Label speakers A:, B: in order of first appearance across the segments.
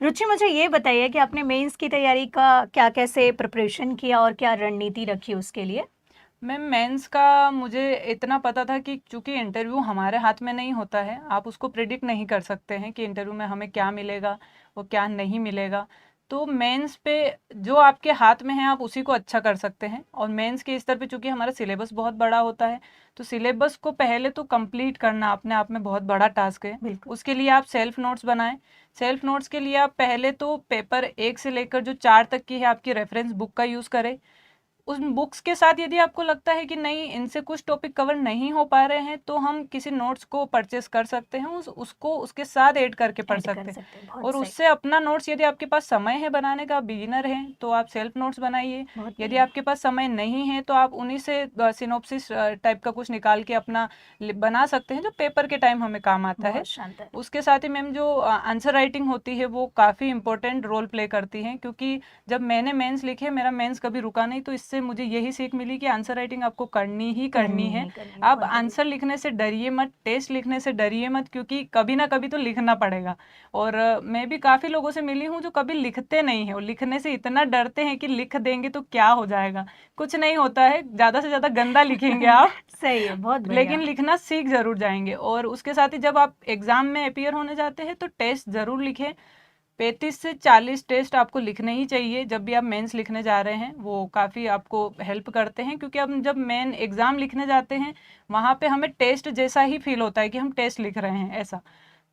A: रुचि, मुझे ये बताइए कि आपने मेंस की तैयारी का क्या कैसे प्रिपरेशन किया और क्या रणनीति रखी उसके लिए?
B: मैम मेंस का मुझे इतना पता था कि चूंकि इंटरव्यू हमारे हाथ में नहीं होता है, आप उसको प्रिडिक्ट नहीं कर सकते हैं कि इंटरव्यू में हमें क्या मिलेगा और क्या नहीं मिलेगा। तो मेंस पे जो आपके हाथ में है आप उसी को अच्छा कर सकते हैं। और मेंस के स्तर पे चूंकि हमारा सिलेबस बहुत बड़ा होता है, तो सिलेबस को पहले तो कंप्लीट करना अपने आप में बहुत बड़ा टास्क है।
A: बिल्कुल।
B: उसके लिए आप सेल्फ नोट्स बनाएं। सेल्फ नोट्स के लिए आप पहले तो पेपर 1 से लेकर जो 4 तक की है आपकी रेफरेंस बुक का यूज़ करें। उन बुक्स के साथ यदि आपको लगता है कि नहीं इनसे कुछ टॉपिक कवर नहीं हो पा रहे हैं, तो हम किसी नोट्स को परचेस कर सकते हैं, उसको उसके साथ ऐड करके पढ़
A: ऐड कर
B: सकते हैं।
A: सकते हैं, बहुत
B: और
A: सही।
B: उससे अपना नोट्स, यदि आपके पास समय है बनाने का, बिगिनर हैं तो आप सेल्फ नोट्स बनाइए।
A: बहुत
B: यदि
A: बढ़िया।
B: आपके पास समय नहीं है तो आप उन्हीं से सिनॉप्सिस टाइप का कुछ निकाल के अपना बना सकते हैं, जो पेपर के टाइम हमें काम आता है।
A: बहुत शानदार।
B: उसके साथ ही मैम जो आंसर राइटिंग होती है वो काफ़ी इंपॉर्टेंट रोल प्ले करती है, क्योंकि जब मैंने मेंस लिखे, मेरा मेंस कभी रुका नहीं, तो इससे मुझे यही सीख मिली कि आंसर राइटिंग आपको करनी ही करनी
A: करनी
B: है।
A: ही करनी है,
B: आप
A: बहुत बढ़िया।
B: आंसर लिखने से डरिए मत, टेस्ट लिखने से डरिए मत, क्योंकि कभी ना कभी तो लिखना पड़ेगा। और मैं भी काफ़ी लोगों से मिली हूँ जो कभी लिखते नहीं है और लिखने से इतना डरते हैं कि लिख देंगे तो क्या हो जाएगा। कुछ नहीं होता है, ज़्यादा से ज़्यादा गंदा लिखेंगे आप
A: सही है, बहुत
B: लेकिन
A: बढ़िया।
B: लिखना सीख जरूर जाएंगे। और उसके साथ ही जब आप एग्जाम में अपियर होने जाते हैं तो टेस्ट जरूर लिखें। 35 से 40 टेस्ट आपको लिखने ही चाहिए जब भी आप मेंस लिखने जा रहे हैं। वो काफ़ी आपको हेल्प करते हैं, क्योंकि हम जब मेन एग्ज़ाम लिखने जाते हैं वहाँ पे हमें टेस्ट जैसा ही फील होता है कि हम टेस्ट लिख रहे हैं, ऐसा।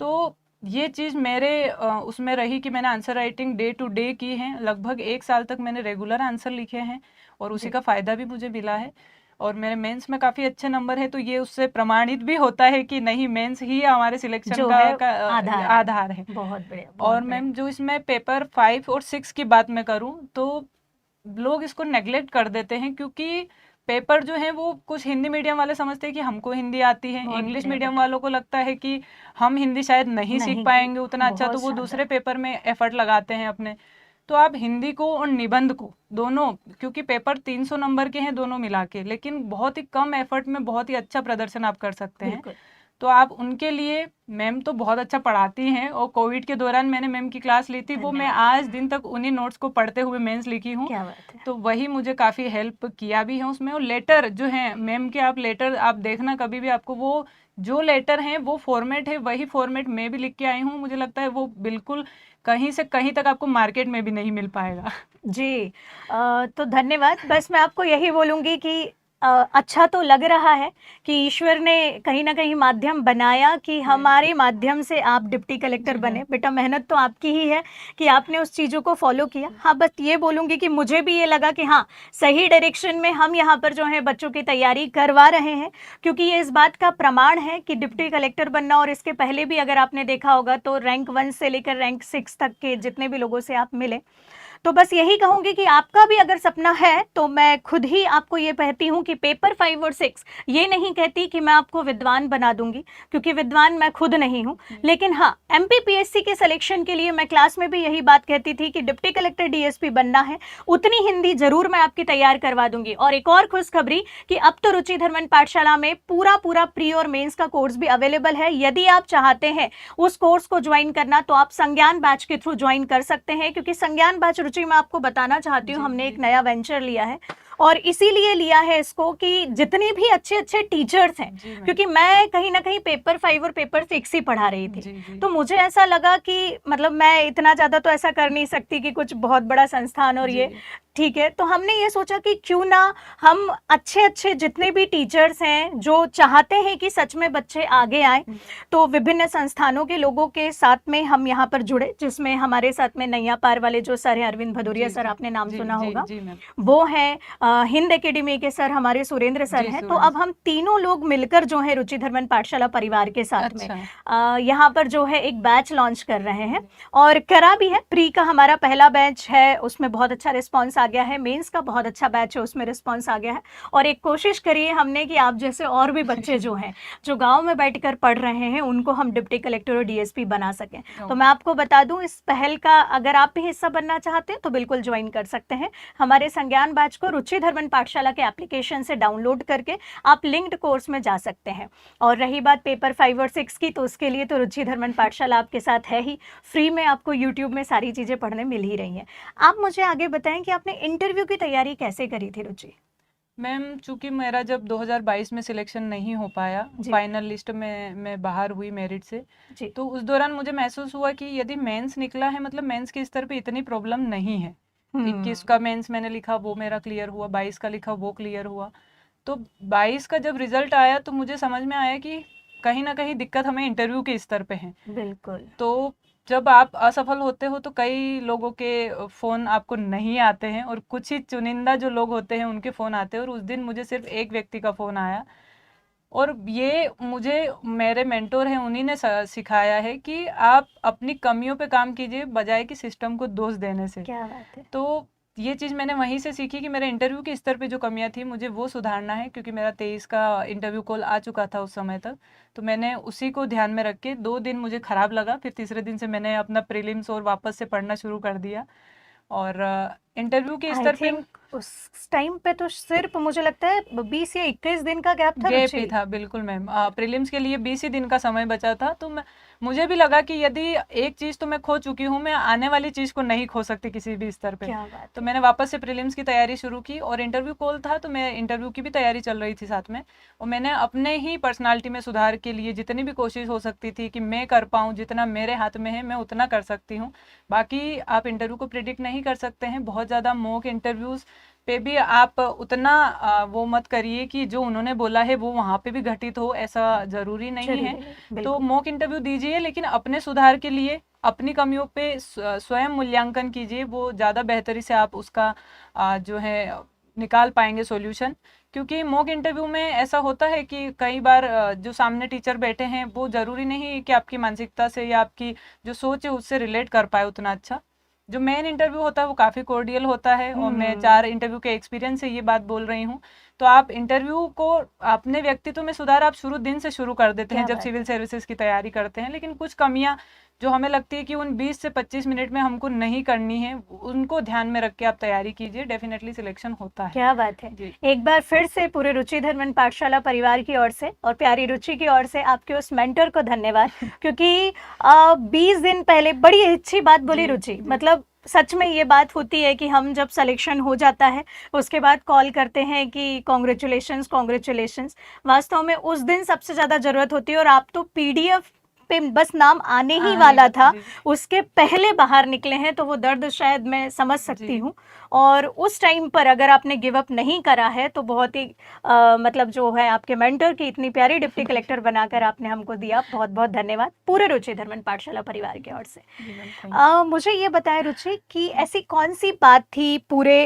B: तो ये चीज़ मेरे उसमें रही कि मैंने answer writing day to day की है। लगभग 1 साल तक मैंने रेगुलर आंसर लिखे हैं और उसी
A: जी।
B: का फ़ायदा भी मुझे मिला है। और मेरे मेंस में काफ़ी अच्छे नंबर है, तो ये उससे प्रमाणित भी होता है कि नहीं, मेंस ही हमारे सिलेक्शन
A: जो
B: का,
A: है आधार है।
B: आधार है।
A: बहुत बढ़िया,
B: और
A: बहुत बढ़िया।
B: मैम जो इसमें पेपर 5 और 6 की बात मैं करूं तो लोग इसको नेग्लेक्ट कर देते हैं, क्योंकि पेपर जो है वो कुछ हिंदी मीडियम वाले समझते हैं कि हमको हिंदी आती है,
A: बहुत
B: इंग्लिश
A: बढ़िया
B: मीडियम
A: बताया।
B: वालों को लगता है कि हम हिंदी शायद नहीं सीख
A: नहीं की।
B: पाएंगे उतना अच्छा, तो
A: बहुत
B: वो दूसरे
A: शानदार।
B: पेपर में एफर्ट लगाते हैं अपने। तो आप हिंदी को और निबंध को दोनों, क्योंकि पेपर 300 नंबर के हैं दोनों मिला के, लेकिन बहुत ही कम एफर्ट में बहुत ही अच्छा प्रदर्शन आप कर सकते हैं।
A: बिल्कुल।
B: तो आप उनके लिए, मैम तो बहुत अच्छा पढ़ाती हैं और कोविड के दौरान मैंने मैम की क्लास ली थी, वो मैं
A: धन्यवाद।
B: आज दिन तक उन्हीं नोट्स को पढ़ते हुए मेंस लिखी हूँ।
A: क्या बात है।
B: तो वही मुझे काफ़ी हेल्प किया भी है उसमें। और लेटर जो है मैम के, आप लेटर आप देखना कभी भी, आपको वो जो लेटर हैं वो फॉर्मेट है वही फॉर्मेट मैं भी लिख के आई हूँ। मुझे लगता है वो बिल्कुल कहीं से कहीं तक आपको मार्केट में भी नहीं मिल पाएगा।
A: जी। तो धन्यवाद। बस मैं आपको यही बोलूँगी कि अच्छा तो लग रहा है कि ईश्वर ने कहीं न कहीं माध्यम बनाया कि हमारे माध्यम से आप डिप्टी कलेक्टर
B: जी
A: बने।
B: मैम।
A: बेटा, मेहनत तो आपकी ही है कि आपने उस चीज़ों को फ़ॉलो किया। हाँ, बस ये बोलूँगी कि मुझे भी ये लगा कि हाँ, सही डायरेक्शन में हम यहाँ पर जो है बच्चों की तैयारी करवा रहे हैं, क्योंकि ये इस बात का प्रमाण है कि डिप्टी कलेक्टर बनना, और इसके पहले भी अगर आपने देखा होगा तो रैंक 1 से लेकर रैंक 6 तक के जितने भी लोगों से आप मिले, तो बस यही कहूंगी कि आपका भी अगर सपना है तो मैं खुद ही आपको ये कहती हूँ कि पेपर 5 और 6, ये नहीं कहती कि मैं आपको विद्वान बना दूंगी, क्योंकि विद्वान मैं खुद नहीं हूँ। लेकिन हाँ, एमपीपीएससी के सिलेक्शन के लिए मैं क्लास में भी यही बात कहती थी कि डिप्टी कलेक्टर डीएसपी बनना है, उतनी हिंदी जरूर मैं आपकी तैयार करवा दूंगी। और एक और खुशखबरी कि अब तो रुचि धर्मन पाठशाला में पूरा पूरा प्री और मेंस का कोर्स भी अवेलेबल है। यदि आप चाहते हैं उस कोर्स को ज्वाइन करना तो आप संज्ञान बैच के थ्रू ज्वाइन कर सकते हैं, क्योंकि संज्ञान बैच, रुचि मैं आपको बताना चाहती हूँ,
B: जी
A: हमने एक
B: जी
A: नया वेंचर लिया है और इसीलिए लिया है इसको कि जितने भी अच्छे अच्छे टीचर्स हैं,
B: जी मैम।
A: क्योंकि मैं कहीं ना कहीं पेपर 5 और पेपर 6 ही पढ़ा रही थी,
B: जी जी
A: तो मुझे ऐसा लगा कि मतलब मैं इतना ज़्यादा तो ऐसा कर नहीं सकती कि कुछ बहुत बड़ा संस्थान और ये,
B: जी
A: ठीक है। तो हमने ये सोचा कि क्यों ना हम अच्छे अच्छे जितने भी टीचर्स हैं जो चाहते हैं कि सच में बच्चे आगे आए, तो विभिन्न संस्थानों के लोगों के साथ में हम यहाँ पर जुड़े, जिसमें हमारे साथ में नैया पार वाले जो सर हैं, अरविंद भदौरिया
B: जी
A: सर,
B: जी
A: आपने नाम
B: जी
A: सुना
B: जी
A: होगा,
B: जी मैम।
A: वो हैं। हिंद एकेडमी के सर हमारे सुरेंद्र सर
B: जी
A: हैं। तो अब
B: सुरेंद्र।
A: हम तीनों लोग मिलकर जो है रुचि धर्मन पाठशाला परिवार के साथ में
B: अच्छा।
A: यहाँ पर जो है एक बैच लॉन्च कर रहे हैं, और करा भी है। प्री का हमारा पहला बैच है, उसमें बहुत अच्छा रिस्पॉन्स आ गया है। मेंस का बहुत अच्छा बैच है, उसमें रिस्पॉन्स आ गया है। और एक कोशिश करिए हमने कि आप जैसे और भी बच्चे जो हैं, जो गांव में बैठकर पढ़ रहे हैं, उनको हम डिप्टी कलेक्टर और डीएसपी बना सकें। तो मैं आपको बता दूं, इस पहल का अगर आप भी हिस्सा बनना चाहते हैं तो बिल्कुल ज्वाइन कर सकते हैं। हमारे संज्ञान बैच को रुचि रुचिधर्मन पाठशाला के एप्लीकेशन से डाउनलोड करके आप लिंक्ड कोर्स में जा सकते हैं। और रही बात पेपर 5 और 6 की, तो उसके लिए तो रुचिधर्मन पाठशाला आपके साथ है ही, फ्री में आपको यूट्यूब में सारी चीज़ें पढ़ने मिल ही रही हैं। आप मुझे आगे बताएं कि आपने इंटरव्यू की तैयारी कैसे करी थी रुचि?
B: मैम, चूंकि मेरा जब 2022 में सिलेक्शन नहीं हो पाया,
A: जी।
B: फाइनल लिस्ट में मैं बाहर हुई मेरिट से,
A: जी।
B: तो उस दौरान मुझे महसूस हुआ कि यदि मेंस निकला है, मतलब मेंस के स्तर पे इतनी प्रॉब्लम नहीं है। 21 का मेंस मैंने लिखा, वो मेरा क्लियर हुआ, 22 का लिखा, वो क्लियर हुआ। तो 22 का जब रिजल्ट आया तो मुझे समझ में आया कि कहीं ना कहीं दिक्कत हमें इंटरव्यू के स्तर पे है।
A: बिल्कुल।
B: तो जब आप असफल होते हो तो कई लोगों के फ़ोन आपको नहीं आते हैं, और कुछ ही चुनिंदा जो लोग होते हैं उनके फ़ोन आते हैं, और उस दिन मुझे सिर्फ एक व्यक्ति का फ़ोन आया। और ये मुझे मेरे मेंटोर हैं, उन्हीं ने सिखाया है कि आप अपनी कमियों पे काम कीजिए बजाय कि सिस्टम को दोष देने से।
A: क्या बात है।
B: तो ये चीज़ मैंने वहीं से सीखी कि मेरे इंटरव्यू के स्तर पे जो कमियां थी मुझे वो सुधारना है, क्योंकि मेरा 23 का इंटरव्यू कॉल आ चुका था उस समय तक। तो मैंने उसी को ध्यान में रख के 2 दिन मुझे ख़राब लगा, फिर तीसरे दिन से मैंने अपना प्रीलिम्स और वापस से पढ़ना शुरू कर दिया। और इंटरव्यू के
A: आई
B: स्तर पे
A: थिंक उस टाइम पे तो सिर्फ मुझे लगता है 20 या 21 दिन का गैप था
B: गैप
A: रुचि।
B: ही था, बिल्कुल मैम। प्रीलिम्स के लिए 20 ही दिन का समय बचा था, तो मुझे भी लगा कि यदि एक चीज़ तो मैं खो चुकी हूँ, मैं आने वाली चीज़ को नहीं खो सकती किसी भी स्तर पे।
A: क्या बात
B: तो
A: है।
B: मैंने वापस से प्रीलिम्स की तैयारी शुरू की, और इंटरव्यू कॉल था तो मैं इंटरव्यू की भी तैयारी चल रही थी साथ में। और मैंने अपने ही पर्सनालिटी में सुधार के लिए जितनी भी कोशिश हो सकती थी कि मैं कर पाऊँ, जितना मेरे हाथ में है मैं उतना कर सकती हूँ। बाकी आप इंटरव्यू को प्रिडिक्ट नहीं कर सकते हैं, बहुत ज़्यादा मॉक इंटरव्यूज़ पे भी आप उतना वो मत करिए कि जो उन्होंने बोला है वो वहाँ पे भी घटित हो, ऐसा ज़रूरी नहीं
A: जरूरी
B: है।
A: नहीं,
B: तो
A: बिल्कुल।
B: मॉक इंटरव्यू दीजिए, लेकिन अपने सुधार के लिए अपनी कमियों पे स्वयं मूल्यांकन कीजिए, वो ज़्यादा बेहतरी से आप उसका जो है निकाल पाएंगे सॉल्यूशन। क्योंकि मॉक इंटरव्यू में ऐसा होता है कि कई बार जो सामने टीचर बैठे हैं वो ज़रूरी नहीं कि आपकी मानसिकता से या आपकी जो सोच है उससे रिलेट कर पाए उतना अच्छा। जो मेन इंटरव्यू होता है वो काफ़ी कोर्डियल होता है, और मैं 4 इंटरव्यू के एक्सपीरियंस से ये बात बोल रही हूँ। तो आप इंटरव्यू को अपने व्यक्तित्व में सुधार आप शुरू दिन से शुरू कर देते हैं
A: क्या
B: जब
A: बात
B: सिविल सर्विसेज की तैयारी करते हैं, लेकिन कुछ कमियां जो हमें लगती है कि उन 20 से 25 मिनट में हमको नहीं करनी है, उनको ध्यान में रख के आप तैयारी कीजिए, डेफिनेटली सिलेक्शन होता है।
A: क्या बात है।
B: जी।
A: एक बार फिर से पूरे रुचिधर्मन पाठशाला परिवार की ओर से और प्यारी रुचि की ओर से आपके उस मेंटर को धन्यवाद, क्योंकि 20 दिन पहले बड़ी अच्छी बात बोली
B: जी,
A: रुचि।
B: जी।
A: मतलब सच में ये बात होती है कि हम जब सिलेक्शन हो जाता है उसके बाद कॉल करते हैं कि कॉन्ग्रेचुलेशंस कॉन्ग्रेचुलेशंस। वास्तव में उस दिन सबसे ज़्यादा ज़रूरत होती है, और आप तो पीडीएफ पे बस नाम आने ही वाला था,
B: जी,
A: उसके पहले बाहर निकले हैं, तो वो दर्द शायद मैं समझ सकती
B: जी।
A: हूँ। और उस टाइम पर अगर आपने गिव अप नहीं करा है तो बहुत ही मतलब जो है आपके मेंटर की इतनी प्यारी डिप्टी कलेक्टर बनाकर आपने हमको दिया, बहुत बहुत धन्यवाद पूरे रुचिधर्मन पाठशाला परिवार की ओर से।
B: जी मैम, थैंक यू।
A: मुझे ये बताएं रुचि कि ऐसी कौन सी बात थी पूरे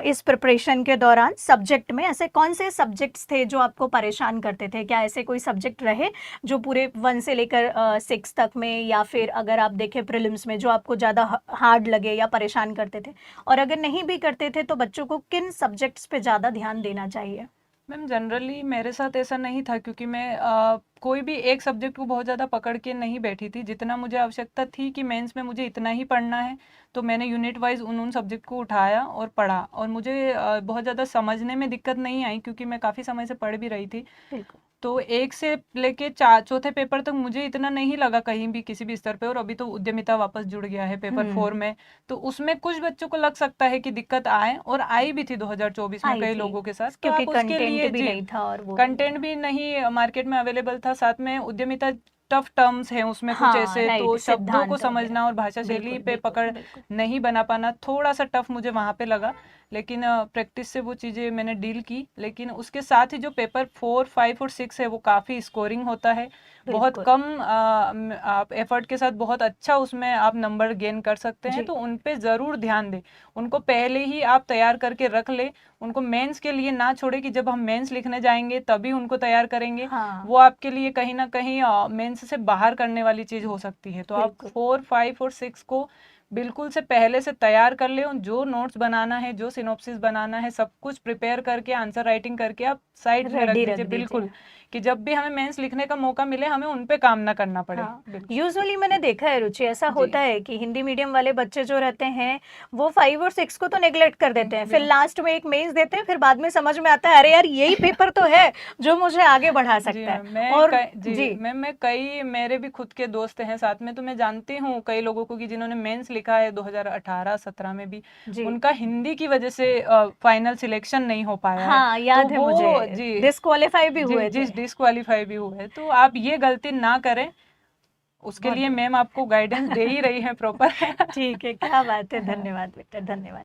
A: इस प्रिपरेशन के दौरान, सब्जेक्ट में ऐसे कौन से सब्जेक्ट्स थे जो आपको परेशान करते थे? क्या ऐसे कोई सब्जेक्ट रहे जो पूरे 1 से लेकर 6 तक में, या फिर अगर आप देखें प्रीलिम्स में, जो आपको ज़्यादा हार्ड लगे या परेशान करते थे? और अगर नहीं भी करते थे तो बच्चों को किन सब्जेक्ट्स पे ज़्यादा ध्यान देना चाहिए?
B: मैम, जनरली मेरे साथ ऐसा नहीं था, क्योंकि मैं कोई भी एक सब्जेक्ट को बहुत ज़्यादा पकड़ के नहीं बैठी थी। जितना मुझे आवश्यकता थी कि मेंस में मुझे इतना ही पढ़ना है, तो मैंने यूनिट वाइज उन सब्जेक्ट को उठाया और पढ़ा, और मुझे बहुत ज़्यादा समझने में दिक्कत नहीं आई, क्योंकि मैं काफ़ी समय से पढ़ भी रही थी।
A: बिल्कुल।
B: तो 1 से लेके 4 चौथे पेपर तक मुझे इतना नहीं लगा कहीं भी किसी भी स्तर पे, और अभी तो उद्यमिता वापस जुड़ गया है पेपर 4 में। तो उसमें कुछ बच्चों को लग सकता है कि दिक्कत आए, और आई भी थी 2024 में
A: आई
B: कई
A: थी,
B: लोगों के साथ। तो
A: क्योंकि
B: आप उसके लिए
A: कंटेंट भी
B: जी,
A: नहीं था और वो
B: कंटेंट भी नहीं मार्केट में अवेलेबल था, साथ में उद्यमिता टफ टर्म्स हैं उसमें कुछ
A: हाँ
B: ऐसे, तो
A: राइट,
B: शब्दों को
A: सिद्धांत वगैरह।
B: समझना और भाषा शैली
A: बिल्कुल
B: पे
A: बिल्कुल
B: पकड़
A: बिल्कुल।
B: नहीं बना पाना थोड़ा सा टफ मुझे वहाँ पे लगा। लेकिन प्रैक्टिस से वो चीज़ें मैंने डील की। लेकिन उसके साथ ही जो पेपर 4, 5 और 6 है वो काफ़ी स्कोरिंग होता है, बहुत
A: बिल्कुल
B: कम आप एफर्ट के साथ बहुत अच्छा उसमें आप नंबर गेन कर सकते हैं।
A: जी।
B: तो उन पे ज़रूर ध्यान दें, उनको पहले ही आप तैयार करके रख ले, उनको मेंस के लिए ना छोड़े कि जब हम मेंस लिखने जाएंगे तभी उनको तैयार करेंगे।
A: हाँ
B: वो आपके लिए कहीं ना कहीं मेंस से बाहर करने वाली चीज़ हो सकती है। तो आप
A: बिल्कुल।
B: 4, 5 और 6 को बिल्कुल से पहले से तैयार कर ले, जो नोट्स बनाना है, जो सिनॉप्सिस बनाना है, सब कुछ प्रिपेयर करके आंसर राइटिंग करके आप साइड में रख
A: रेडी
B: दीजिए।
A: रख
B: बिल्कुल,
A: दीजिए।
B: कि जब भी हमें मेंस लिखने का मौका मिले हमें उन पे काम ना करना पड़े।
A: हाँ,
B: बिल्कुल
A: यूजुअली मैंने देखा है रुचि, ऐसा
B: जी।
A: होता है कि हिंदी मीडियम वाले बच्चे जो रहते हैं वो 5 और 6 को तो नेग्लेक्ट कर देते हैं, फिर
B: बिल्कुल।
A: लास्ट में एक मेंस देते हैं, फिर बाद में समझ में आता है अरे यार यही पेपर तो है जो मुझे आगे बढ़ा
B: जी
A: सकता है।
B: मैम, मैं
A: और
B: जी मैम, मैं कई मेरे भी खुद के दोस्त हैं साथ में, तो मैं जानती हूँ कई लोगों को कि जिन्होंने मेंस लिखा है 2018-17 में भी,
A: जी
B: उनका हिंदी की वजह से फाइनल सिलेक्शन नहीं हो पाया है।
A: हाँ,
B: तो
A: याद है
B: वो
A: मुझे,
B: जी
A: डिस्क्वालीफाई भी
B: जी
A: हुए थे।
B: डिस्क्वालीफाई भी हुए, तो आप ये गलती ना करें, उसके
A: बहुत
B: लिए
A: बढ़िया।
B: मैम आपको गाइडेंस दे ही रही है प्रॉपर।
A: ठीक है, क्या बात है, धन्यवाद बेटा, धन्यवाद।